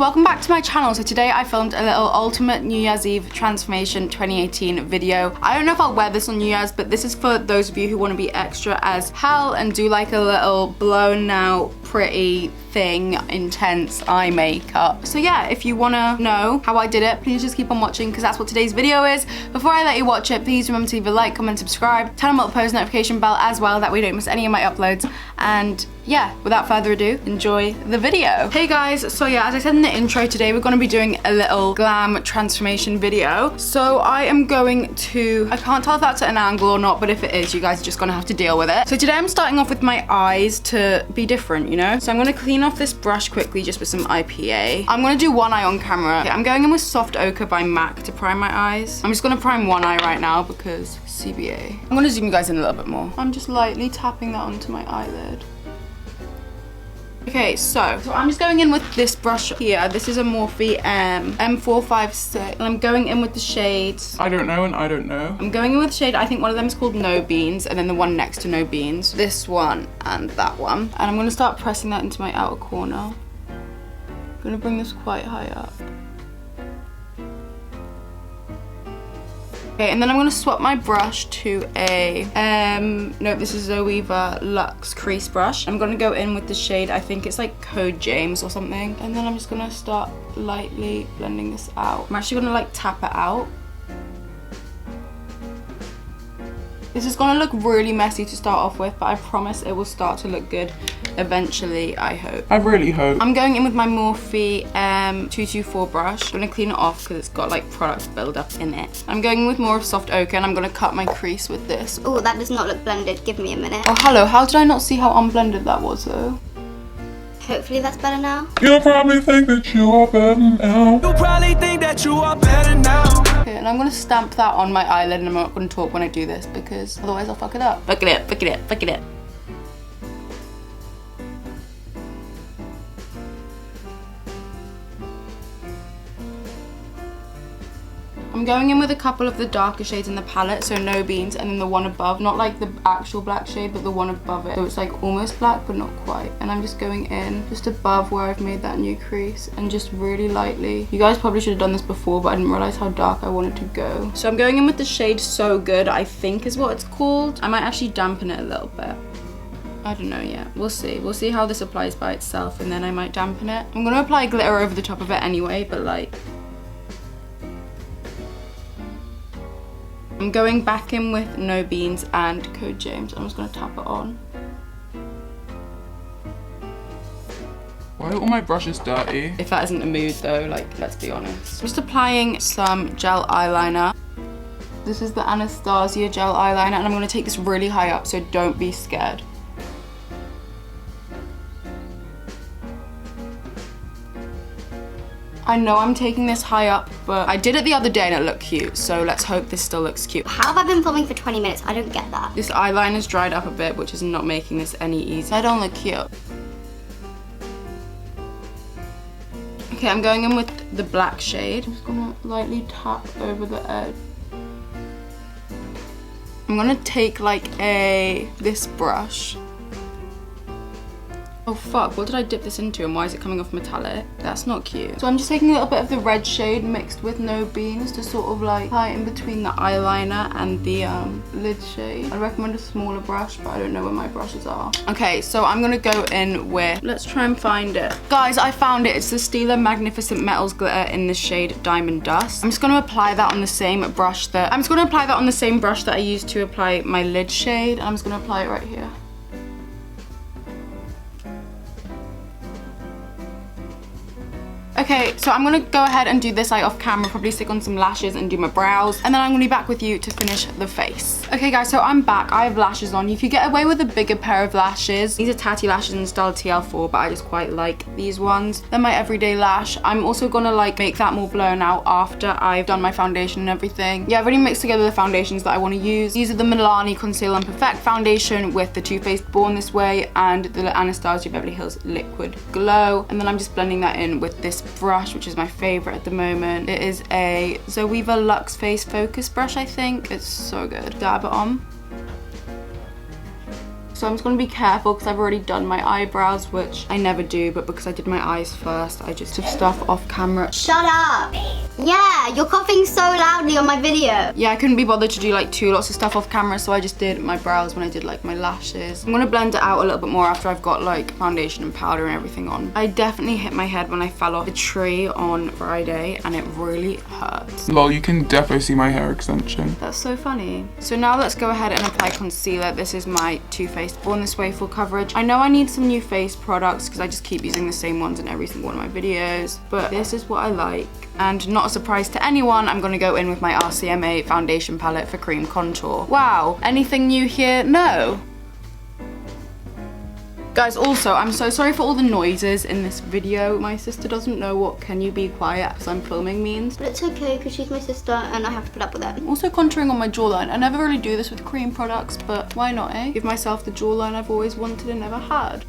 welcome back to my channel. So today I filmed a little ultimate New Year's Eve transformation 2018 video. I don't know if I'll wear this on New Year's, but this is for those of you who want to be extra as hell and do like a little blown out pretty thing, intense eye makeup. So yeah, if you want to know how I did it, please just keep on watching because that's what today's video is. Before I let you watch it, please remember to leave a like, comment, subscribe, turn on the post notification bell as well, that way you don't miss any of my uploads. And yeah, without further ado, enjoy the video. Hey guys, so yeah, as I said in the intro, today we're going to be doing a little glam transformation video. So I am going to, I can't tell if that's at an angle or not, but if it is, you guys are just going to have to deal with it. So today I'm starting off with my eyes to be different, you know? So I'm going to clean off this brush quickly just with some IPA. I'm going to do one eye on camera. Okay, I'm going in with Soft Ochre by MAC to prime my eyes. I'm just going to prime one eye right now because CBA. I'm going to zoom you guys in a little bit more. I'm just lightly tapping that onto my eyelid. Okay, so I'm just going in with this brush here. This is a Morphe M456. And I'm going in with the shades. I don't know and I don't know. I'm going in with the shade, I think one of them is called No Beans, and then the one next to No Beans. This one and that one. And I'm gonna start pressing that into my outer corner. I'm gonna bring this quite high up. Okay, and then I'm gonna swap my brush to a, no, this is Zoeva Luxe crease brush. I'm gonna go in with the shade, I think it's like Code James or something. And then I'm just gonna start lightly blending this out. I'm actually gonna like tap it out. This is gonna look really messy to start off with, but I promise it will start to look good eventually, I hope. I really hope. I'm going in with my Morphe 224 brush. I'm gonna clean it off because it's got like product buildup in it. I'm going in with more of Soft Ochre and I'm gonna cut my crease with this. Oh, that does not look blended. Give me a minute. Oh, hello. How did I not see how unblended that was though? Hopefully that's better now. You'll probably think that you are better now. You'll probably think that you are better now. Okay, and I'm gonna stamp that on my eyelid and I'm not gonna talk when I do this because otherwise I'll fuck it up. Fuck it up, fuck it up, fuck it up. I'm going in with a couple of the darker shades in the palette, so No Beans, and then the one above, not like the actual black shade, but the one above it. So it's like almost black, but not quite. And I'm just going in just above where I've made that new crease and just really lightly. You guys probably should have done this before, but I didn't realize how dark I wanted to go. So I'm going in with the shade So Good, I think is what it's called. I might actually dampen it a little bit. I don't know yet. We'll see. We'll see how this applies by itself, and then I might dampen it. I'm gonna apply glitter over the top of it anyway, but like, I'm going back in with No Beans and Code James. I'm just gonna tap it on. Why are all my brushes dirty? If that isn't the mood though, like, let's be honest. I'm just applying some gel eyeliner. This is the Anastasia gel eyeliner, and I'm gonna take this really high up, so don't be scared. I know I'm taking this high up, but I did it the other day and it looked cute, so let's hope this still looks cute. How have I been filming for 20 minutes? I don't get that. This eyeliner's dried up a bit, which is not making this any easier. I don't look cute. Okay, I'm going in with the black shade. I'm just gonna lightly tap over the edge. I'm gonna take like this brush. Oh fuck, what did I dip this into and why is it coming off metallic? That's not cute. So I'm just taking a little bit of the red shade mixed with No Beans to sort of like tie in between the eyeliner and the lid shade. I recommend a smaller brush, but I don't know where my brushes are. Okay, so I'm gonna go in with, let's try and find it. Guys, I found it. It's the Stila Magnificent Metals glitter in the shade Diamond Dust. I'm just gonna apply that on the same brush that I used to apply my lid shade. I'm just gonna apply it right here. Okay, so I'm gonna go ahead and do this eye off camera, probably stick on some lashes and do my brows, and then I'm gonna be back with you to finish the face. Okay guys, so I'm back. I have lashes on. You could get away with a bigger pair of lashes. These are Tatty lashes in style TL4, but I just quite like these ones. They're my everyday lash. I'm also gonna like make that more blown out after I've done my foundation and everything. Yeah, I've already mixed together the foundations that I wanna use. These are the Milani Conceal and Perfect foundation with the Too Faced Born This Way and the Anastasia Beverly Hills Liquid Glow. And then I'm just blending that in with this brush, which is my favorite at the moment. It is a Zoeva Luxe Face Focus brush, I think. It's so good. Dab it on. So I'm just gonna be careful because I've already done my eyebrows, which I never do, but because I did my eyes first, I just took stuff off camera. Shut up! Yeah, you're coughing so loudly on my video. Yeah, I couldn't be bothered to do like lots of stuff off camera, so I just did my brows when I did like my lashes. I'm gonna blend it out a little bit more after I've got like foundation and powder and everything on. I definitely hit my head when I fell off the tree on Friday, and it really hurts. Lol, you can definitely see my hair extension. That's so funny. So now let's go ahead and apply concealer. This is my Too Faced Born This Way full coverage. I know I need some new face products because I just keep using the same ones in every single one of my videos, but this is what I like. And not a surprise to anyone, I'm gonna go in with my RCMA foundation palette for cream contour. Wow, anything new here? No. Guys, also, I'm so sorry for all the noises in this video. My sister doesn't know what "can you be quiet" because I'm filming means. But it's okay because she's my sister and I have to put up with it. I'm also contouring on my jawline. I never really do this with cream products, but why not, eh? Give myself the jawline I've always wanted and never had.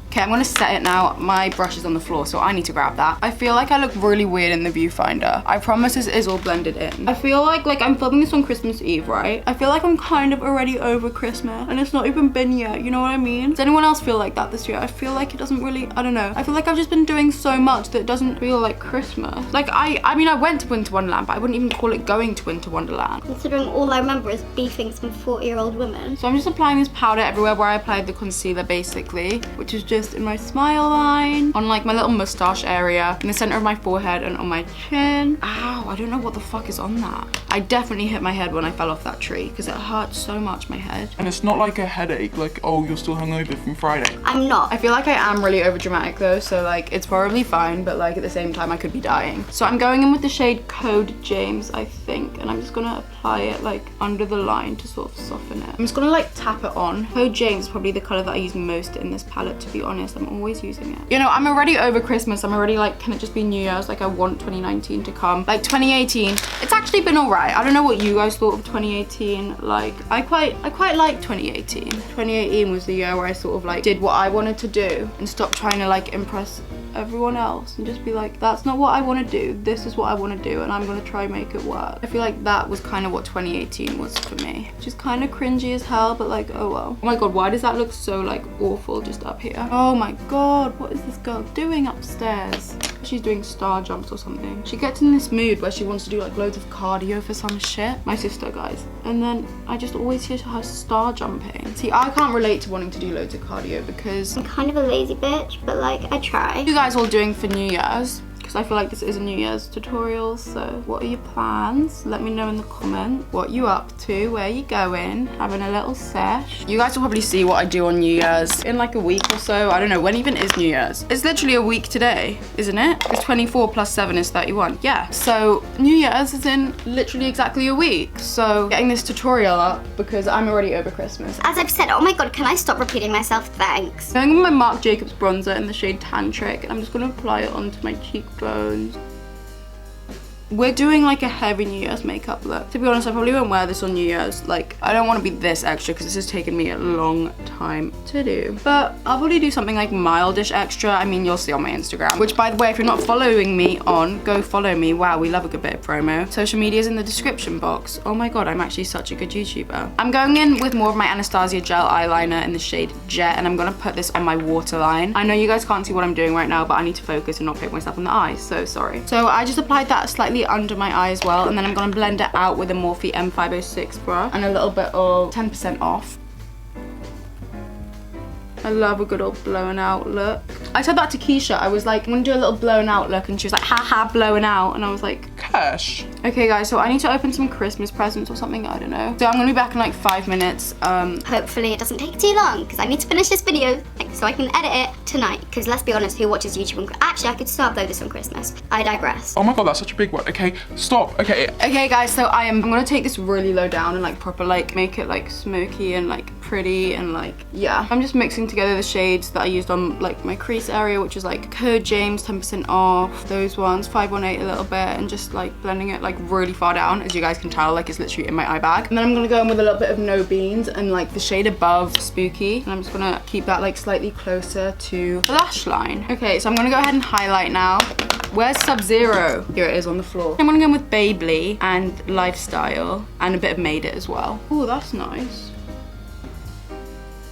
Okay, I'm gonna set it now. My brush is on the floor, so I need to grab that. I feel like I look really weird in the viewfinder. I promise this is all blended in. I feel like I'm filming this on Christmas Eve, right? I feel like I'm kind of already over Christmas, and it's not even been yet, you know what I mean? Does anyone else feel like that this year? I feel like it doesn't really, I don't know. I feel like I've just been doing so much that it doesn't feel like Christmas. Like, I mean, I went to Winter Wonderland, but I wouldn't even call it going to Winter Wonderland. Considering all I remember is beefing some 40-year-old women. So I'm just applying this powder everywhere where I applied the concealer, basically, which is just in my smile line, on like my little mustache area, in the center of my forehead, and on my chin. Ow, I don't know what the fuck is on that. I definitely hit my head when I fell off that tree because it hurt so much, my head. And it's not like a headache, like, oh, you're still hungover from Friday. I'm not. I feel like I am really over dramatic though, so like it's probably fine, but like at the same time I could be dying. So I'm going in with the shade Code James, I think, and I'm just gonna apply it like under the line to sort of soften it. I'm just gonna like tap it on. Code James is probably the color that I use most in this palette, to be honest. I'm always using it. You know, I'm already over Christmas. I'm already like, can it just be New Year's? Like, I want 2019 to come. Like 2018, it's actually been all right. I don't know what you guys thought of 2018. Like, I quite like 2018. 2018 was the year where I sort of like did what I wanted to do and stopped trying to like impress everyone else and just be like, that's not what I want to do. This is what I want to do, and I'm gonna try make it work. I feel like that was kind of what 2018 was for me, which is kind of cringy as hell, but like, oh well. Oh my god, why does that look so like awful just up here? Oh my god, what is this girl doing upstairs? She's doing star jumps or something. She gets in this mood where she wants to do like loads of cardio for some shit. My sister, guys. And then I just always hear her star jumping. See, I can't relate to wanting to do loads of cardio because I'm kind of a lazy bitch, but like, I try. you guys all doing for New Year's? Because I feel like this is a New Year's tutorial, so what are your plans? Let me know in the comments what you up to, where you going, having a little sesh. You guys will probably see what I do on New Year's in like a week or so. I don't know, when even is New Year's? It's literally a week today, isn't it? Because 24 plus 7 is 31, yeah. So New Year's is in literally exactly a week. So getting this tutorial up because I'm already over Christmas. As I've said, oh my god, can I stop repeating myself? Thanks. Going with my Marc Jacobs bronzer in the shade Tantric, and I'm just gonna apply it onto my cheekbones. We're doing like a heavy New Year's makeup look. To be honest, I probably won't wear this on New Year's. Like, I don't want to be this extra because this has taken me a long time to do. But I'll probably do something like mildish extra. I mean, you'll see on my Instagram. Which, by the way, if you're not following me on, go follow me. Wow, we love a good bit of promo. Social media is in the description box. Oh my god, I'm actually such a good YouTuber. I'm going in with more of my Anastasia gel eyeliner in the shade Jet, and I'm gonna put this on my waterline. I know you guys can't see what I'm doing right now, but I need to focus and not poke myself in the eye. So sorry. So I just applied that slightly under my eye as well, and then I'm gonna blend it out with a Morphe M506 brush and a little bit of 10% off. I love a good old blown out look. I said that to Keisha. I was like, I'm gonna do a little blown out look, and she was like, haha, blown out. And I was like, Cash. okay guys, so I need to open some Christmas presents or something, I don't know. So I'm gonna be back in like 5 minutes. Hopefully it doesn't take too long because I need to finish this video so I can edit it tonight. Because let's be honest, who watches YouTube on actually, I could still upload this on Christmas. I digress. Oh my god, that's such a big one. Okay, stop. Okay. Okay guys, so I'm gonna take this really low down and like proper like make it like smoky and like pretty and like, yeah. I'm just mixing together the shades that I used on like my crease area, which is like Code James, 10% off, those ones, 518 a little bit, and just like blending it like really far down. As you guys can tell, like it's literally in my eye bag. And then I'm gonna go in with a little bit of No Beans and like the shade above, Spooky, and I'm just gonna keep that like slightly closer to the lash line. Okay, so I'm gonna go ahead and highlight now. Where's Sub-Zero? Here it is on the floor. I'm gonna go in with Babley and Lifestyle and a bit of Made It as well. Oh, that's nice.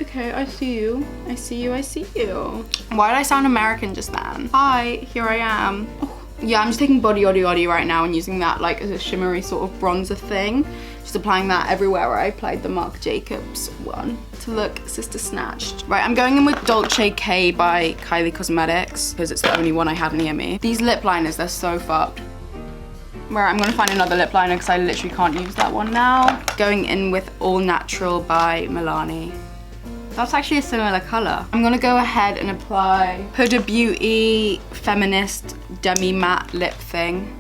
Okay, I see you. I see you, I see you. Why did I sound American just then? Hi, here I am. Oh, yeah, I'm just taking Body Oddy right now and using that like as a shimmery sort of bronzer thing. Just applying that everywhere where I applied the Marc Jacobs one to look sister snatched. Right, I'm going in with Dolce K by Kylie Cosmetics because it's the only one I have near me. These lip liners, they're so fucked. Where I'm gonna find another lip liner because I literally can't use that one now. Going in with All Natural by Milani. That's actually a similar color. I'm gonna go ahead and apply Huda Beauty Feminist Demi Matte Lip thing.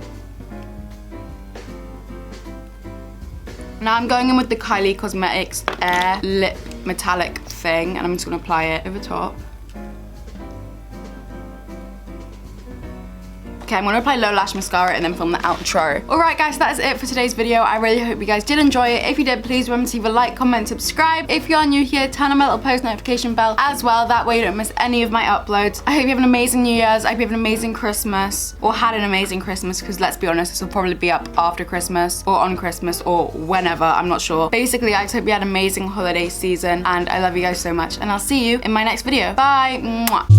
Now I'm going in with the Kylie Cosmetics Air Lip Metallic thing, and I'm just gonna apply it over top. Okay, I'm gonna apply Low Lash Mascara and then film the outro. Alright guys, that is it for today's video. I really hope you guys did enjoy it. If you did, please remember to leave a like, comment, subscribe. If you are new here, turn on my little post notification bell as well. That way you don't miss any of my uploads. I hope you have an amazing New Year's. I hope you have an amazing Christmas. Or had an amazing Christmas, because let's be honest, this will probably be up after Christmas or on Christmas or whenever, I'm not sure. Basically, I just hope you had an amazing holiday season and I love you guys so much and I'll see you in my next video. Bye! Mwah.